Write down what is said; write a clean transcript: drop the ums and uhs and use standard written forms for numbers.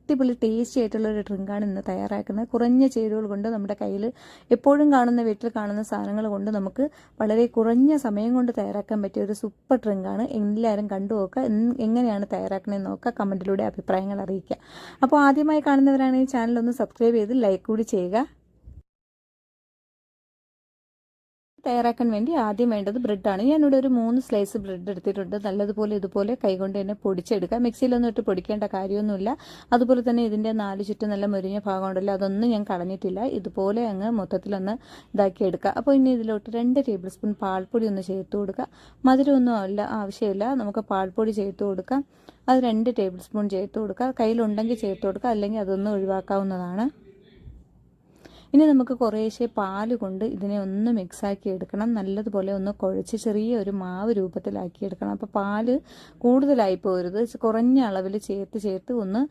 അടിപൊളി ടേസ്റ്റി ആയിട്ടുള്ള ഒരു ഡ്രിങ്കാണ് ഇന്ന് തയ്യാറാക്കുന്നത്. കുറഞ്ഞ ചേരുവകൾ കൊണ്ട് നമ്മുടെ കയ്യിൽ എപ്പോഴും കാണുന്ന വീട്ടിൽ കാണുന്ന സാധനങ്ങൾ കൊണ്ട് നമുക്ക് വളരെ കുറഞ്ഞ സമയം കൊണ്ട് തയ്യാറാക്കാൻ പറ്റിയ ഒരു സൂപ്പർ ഡ്രിങ്കാണ്. എല്ലാവരും കണ്ടു നോക്കുക, എങ്ങനെയാണ് തയ്യാറാക്കണമെന്ന് നോക്കുക, കമൻറ്റിലൂടെ അഭിപ്രായങ്ങൾ അറിയിക്കുക. അപ്പോൾ ആദ്യമായി കാണുന്നവരാണെങ്കിൽ ചാനൽ ഒന്ന് സബ്സ്ക്രൈബ് ചെയ്ത് ലൈക്ക് കൂടി ചെയ്യുക. തയ്യാറാക്കാൻ വേണ്ടി ആദ്യം വേണ്ടത് ബ്രെഡാണ്. ഞാനിവിടെ ഒരു 3 സ്ലൈസ് ബ്രെഡ് എടുത്തിട്ടുണ്ട്. നല്ലതുപോലെ ഇതുപോലെ കൈകൊണ്ട് തന്നെ പൊടിച്ചെടുക്കുക. മിക്സിയിലൊന്നും ഇട്ട് പൊടിക്കേണ്ട കാര്യമൊന്നുമില്ല. അതുപോലെ തന്നെ ഇതിൻ്റെ 4 ചുറ്റും നല്ല മുരിഞ്ഞ ഭാഗം ഉണ്ടല്ലോ, അതൊന്നും ഞാൻ കളഞ്ഞിട്ടില്ല. ഇതുപോലെ അങ്ങ് മൊത്തത്തിലൊന്ന് ഇതാക്കിയെടുക്കുക. അപ്പോൾ ഇനി ഇതിലോട്ട് 2 ടേബിൾ സ്പൂൺ പാൽപ്പൊടി ഒന്ന് ചേർത്ത് കൊടുക്കുക. മധുരമൊന്നും ആവശ്യമില്ല, നമുക്ക് പാൽപ്പൊടി ചേർത്ത് കൊടുക്കാം. അത് 2 ടേബിൾ സ്പൂൺ ചേർത്ത് കൊടുക്കുക. കയ്യിലുണ്ടെങ്കിൽ ചേർത്ത് കൊടുക്കുക, അല്ലെങ്കിൽ അതൊന്ന് ഒഴിവാക്കാവുന്നതാണ്. ഇനി നമുക്ക് കുറേശ്ശെ പാല് കൊണ്ട് ഇതിനെ ഒന്ന് മിക്സാക്കി എടുക്കണം. നല്ലതുപോലെ ഒന്ന് കുഴച്ച് ചെറിയ ഒരു മാവ് രൂപത്തിലാക്കി എടുക്കണം. അപ്പോൾ പാല് കൂടുതലായി പോരുത്, കുറഞ്ഞ അളവിൽ ചേർത്ത് ഒന്ന്